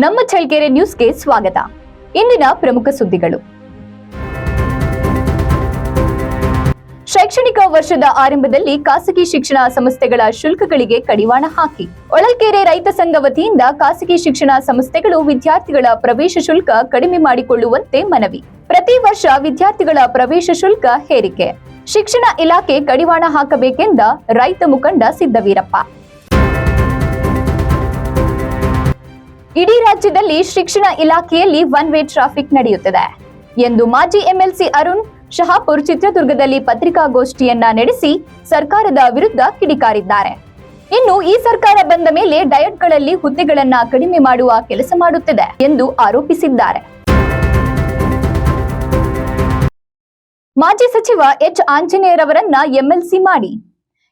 ನಮ್ಮ ಚಳ್ಳಕೆರೆ ನ್ಯೂಸ್ಗೆ ಸ್ವಾಗತ. ಇಂದಿನ ಪ್ರಮುಖ ಸುದ್ದಿಗಳು. ಶೈಕ್ಷಣಿಕ ವರ್ಷದ ಆರಂಭದಲ್ಲಿ ಖಾಸಗಿ ಶಿಕ್ಷಣ ಸಂಸ್ಥೆಗಳ ಶುಲ್ಕಗಳಿಗೆ ಕಡಿವಾಣ ಹಾಕಿ. ಹೊಳಲ್ಕೆರೆ ರೈತ ಸಂಘ ವತಿಯಿಂದ ಖಾಸಗಿ ಶಿಕ್ಷಣ ಸಂಸ್ಥೆಗಳು ವಿದ್ಯಾರ್ಥಿಗಳ ಪ್ರವೇಶ ಶುಲ್ಕ ಕಡಿಮೆ ಮಾಡಿಕೊಳ್ಳುವಂತೆ ಮನವಿ. ಪ್ರತಿ ವರ್ಷ ವಿದ್ಯಾರ್ಥಿಗಳ ಪ್ರವೇಶ ಶುಲ್ಕ ಹೇರಿಕೆ. ಶಿಕ್ಷಣ ಇಲಾಖೆ ಕಡಿವಾಣ ಹಾಕಬೇಕೆಂದ ರೈತ ಮುಖಂಡ ಸಿದ್ದವೀರಪ್ಪ. ಇಡೀ ರಾಜ್ಯದಲ್ಲಿ ಶಿಕ್ಷಣ ಇಲಾಖೆಯಲ್ಲಿ ಒನ್ ವೇ ಟ್ರಾಫಿಕ್ ನಡೆಯುತ್ತಿದೆ ಎಂದು ಮಾಜಿ ಎಂಎಲ್ಸಿ ಅರುಣ್ ಶಹಾಪುರ್ ಚಿತ್ರದುರ್ಗದಲ್ಲಿ ಪತ್ರಿಕಾಗೋಷ್ಠಿಯನ್ನ ನಡೆಸಿ ಸರ್ಕಾರದ ವಿರುದ್ಧ ಕಿಡಿಕಾರಿದ್ದಾರೆ. ಇನ್ನು ಈ ಸರ್ಕಾರ ಬಂದ ಮೇಲೆ ಡಯಟ್ಗಳಲ್ಲಿ ಹುದ್ದೆಗಳನ್ನ ಕಡಿಮೆ ಮಾಡುವ ಕೆಲಸ ಮಾಡುತ್ತಿದೆ ಎಂದು ಆರೋಪಿಸಿದ್ದಾರೆ. ಮಾಜಿ ಸಚಿವ ಎಚ್ ಆಂಜನೇಯರವರನ್ನ ಎಂಎಲ್ಸಿ ಮಾಡಿ.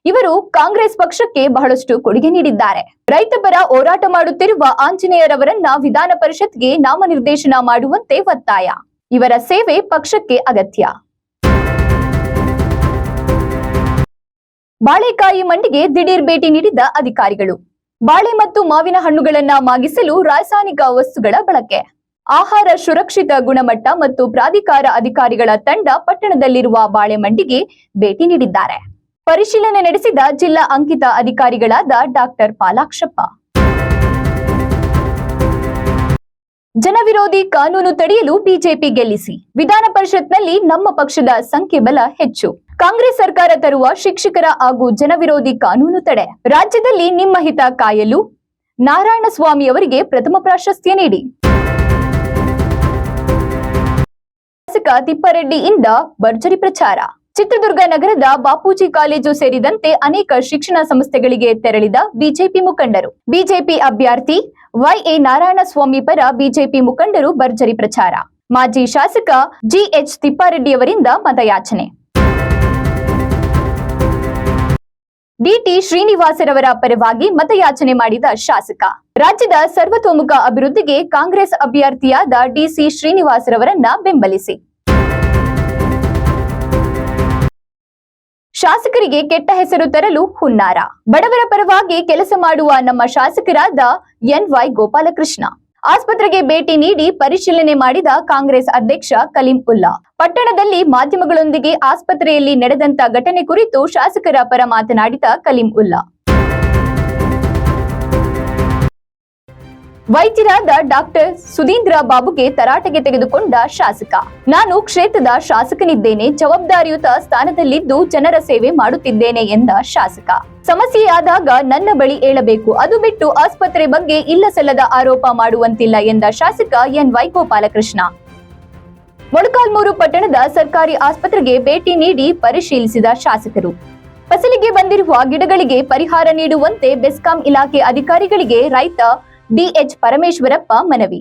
ಇವರು ಕಾಂಗ್ರೆಸ್ ಪಕ್ಷಕ್ಕೆ ಬಹಳಷ್ಟು ಕೊಡುಗೆ ನೀಡಿದ್ದಾರೆ. ರೈತ ಪರ ಹೋರಾಟ ಮಾಡುತ್ತಿರುವ ಆಂಜನೇಯರವರನ್ನ ವಿಧಾನ ಪರಿಷತ್ಗೆ ನಾಮನಿರ್ದೇಶನ ಮಾಡುವಂತೆ ಒತ್ತಾಯ. ಇವರ ಸೇವೆ ಪಕ್ಷಕ್ಕೆ ಅಗತ್ಯ. ಬಾಳೆಕಾಯಿ ಮಂಡಿಗೆ ದಿಢೀರ್ ಭೇಟಿ ನೀಡಿದ ಅಧಿಕಾರಿಗಳು. ಬಾಳೆ ಮತ್ತು ಮಾವಿನ ಹಣ್ಣುಗಳನ್ನ ಮಾಗಿಸಲು ರಾಸಾಯನಿಕ ವಸ್ತುಗಳ ಬಳಕೆ. ಆಹಾರ ಸುರಕ್ಷಿತ ಗುಣಮಟ್ಟ ಮತ್ತು ಪ್ರಾಧಿಕಾರ ಅಧಿಕಾರಿಗಳ ತಂಡ ಪಟ್ಟಣದಲ್ಲಿರುವ ಬಾಳೆ ಮಂಡಿಗೆ ಭೇಟಿ ನೀಡಿದ್ದಾರೆ. ಪರಿಶೀಲನೆ ನಡೆಸಿದ ಜಿಲ್ಲಾ ಅಂಕಿತ ಅಧಿಕಾರಿಗಳಾದ ಡಾಕ್ಟರ್ ಪಾಲಾಕ್ಷಪ್ಪ. ಜನವಿರೋಧಿ ಕಾನೂನು ತಡೆಯಲು ಬಿಜೆಪಿ ಗೆಲ್ಲಿಸಿ. ವಿಧಾನ ಪರಿಷತ್ನಲ್ಲಿ ನಮ್ಮ ಪಕ್ಷದ ಸಂಖ್ಯೆ ಬಲ ಹೆಚ್ಚು. ಕಾಂಗ್ರೆಸ್ ಸರ್ಕಾರ ತರುವ ಶಿಕ್ಷಕರ ಹಾಗೂ ಜನವಿರೋಧಿ ಕಾನೂನು ತಡೆ. ರಾಜ್ಯದಲ್ಲಿ ನಿಮ್ಮ ಹಿತ ಕಾಯಲು ನಾರಾಯಣಸ್ವಾಮಿ ಅವರಿಗೆ ಪ್ರಥಮ ಪ್ರಾಶಸ್ತ್ಯ ನೀಡಿ. ಶಾಸಕ ತಿಪ್ಪಾರೆಡ್ಡಿಯಿಂದ ಭರ್ಜರಿ ಪ್ರಚಾರ. ಚಿತ್ರದುರ್ಗ ನಗರದ ಬಾಪೂಜಿ ಕಾಲೇಜು ಸೇರಿದಂತೆ ಅನೇಕ ಶಿಕ್ಷಣ ಸಂಸ್ಥೆಗಳಿಗೆ ತೆರಳಿದ ಬಿಜೆಪಿ ಮುಖಂಡರು. ಬಿಜೆಪಿ ಅಭ್ಯರ್ಥಿ ವೈಎ ನಾರಾಯಣಸ್ವಾಮಿ ಪರ ಬಿಜೆಪಿ ಮುಖಂಡರು ಭರ್ಜರಿ ಪ್ರಚಾರ. ಮಾಜಿ ಶಾಸಕ ಜಿಎಚ್ ತಿಪ್ಪಾರೆಡ್ಡಿಯವರಿಂದ ಮತಯಾಚನೆ. ಡಿಟಿ ಶ್ರೀನಿವಾಸರವರ ಪರವಾಗಿ ಮತಯಾಚನೆ ಮಾಡಿದ ಶಾಸಕ. ರಾಜ್ಯದ ಸರ್ವತೋಮುಖ ಅಭಿವೃದ್ಧಿಗೆ ಕಾಂಗ್ರೆಸ್ ಅಭ್ಯರ್ಥಿಯಾದ ಡಿಸಿ ಶ್ರೀನಿವಾಸರವರನ್ನ ಬೆಂಬಲಿಸಿ. ಶಾಸಕರಿಗೆ ಕೆಟ್ಟ ಹೆಸರು ತರಲು ಹುನ್ನಾರ. ಬಡವರ ಪರವಾಗಿ ಕೆಲಸ ಮಾಡುವ ನಮ್ಮ ಶಾಸಕರಾದ ಎನ್ವೈ ಗೋಪಾಲಕೃಷ್ಣ ಆಸ್ಪತ್ರೆಗೆ ಭೇಟಿ ನೀಡಿ ಪರಿಶೀಲನೆ ಮಾಡಿದ ಕಾಂಗ್ರೆಸ್ ಅಧ್ಯಕ್ಷ ಕಲೀಂ ಉಲ್ಲಾ. ಪಟ್ಟಣದಲ್ಲಿ ಮಾಧ್ಯಮಗಳೊಂದಿಗೆ ಆಸ್ಪತ್ರೆಯಲ್ಲಿ ನಡೆದಂತ ಘಟನೆ ಕುರಿತು ಶಾಸಕರ ಪರ ಮಾತನಾಡಿದ ಕಲೀಂ ಉಲ್ಲಾ. ವೈದ್ಯರಾದ ಡಾಕ್ಟರ್ ಸುಧೀಂದ್ರ ಬಾಬುಗೆ ತರಾಟೆಗೆ ತೆಗೆದುಕೊಂಡ ಶಾಸಕ. ನಾನು ಕ್ಷೇತ್ರದ ಶಾಸಕನಿದ್ದೇನೆ, ಜವಾಬ್ದಾರಿಯುತ ಸ್ಥಾನದಲ್ಲಿದ್ದು ಜನರ ಸೇವೆ ಮಾಡುತ್ತಿದ್ದೇನೆ ಎಂದ ಶಾಸಕ. ಸಮಸ್ಯೆಯಾದಾಗ ನನ್ನ ಬಳಿ ಹೇಳಬೇಕು, ಅದು ಬಿಟ್ಟು ಆಸ್ಪತ್ರೆ ಬಗ್ಗೆ ಇಲ್ಲಸಲ್ಲದ ಆರೋಪ ಮಾಡುವಂತಿಲ್ಲ ಎಂದ ಶಾಸಕ ಎನ್ವೈ ಗೋಪಾಲಕೃಷ್ಣ. ಮೊಳಕಾಲ್ಮೂರು ಪಟ್ಟಣದ ಸರ್ಕಾರಿ ಆಸ್ಪತ್ರೆಗೆ ಭೇಟಿ ನೀಡಿ ಪರಿಶೀಲಿಸಿದ ಶಾಸಕರು. ಫಸಲಿಗೆ ಬಂದಿರುವ ಗಿಡಗಳಿಗೆ ಪರಿಹಾರ ನೀಡುವಂತೆ ಬೆಸ್ಕಾಂ ಇಲಾಖೆ ಅಧಿಕಾರಿಗಳಿಗೆ ರೈತ ಡಿಎಚ್ ಪರಮೇಶ್ವರಪ್ಪ ಮನವಿ.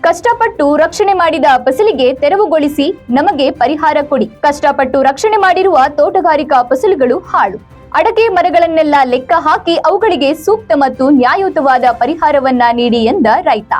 ಕಷ್ಟಪಟ್ಟು ರಕ್ಷಣೆ ಮಾಡಿದ ಫಸಲಿಗೆ ತೆರವುಗೊಳಿಸಿ ನಮಗೆ ಪರಿಹಾರ ಕೊಡಿ. ಕಷ್ಟಪಟ್ಟು ರಕ್ಷಣೆ ಮಾಡಿರುವ ತೋಟಗಾರಿಕಾ ಫಸಲುಗಳು ಹಾಳು. ಅಡಕೆ ಮರಗಳನ್ನೆಲ್ಲ ಲೆಕ್ಕ ಹಾಕಿ ಅವುಗಳಿಗೆ ಸೂಕ್ತ ಮತ್ತು ನ್ಯಾಯಯುತವಾದ ಪರಿಹಾರವನ್ನ ನೀಡಿ ಎಂದ ರೈತ.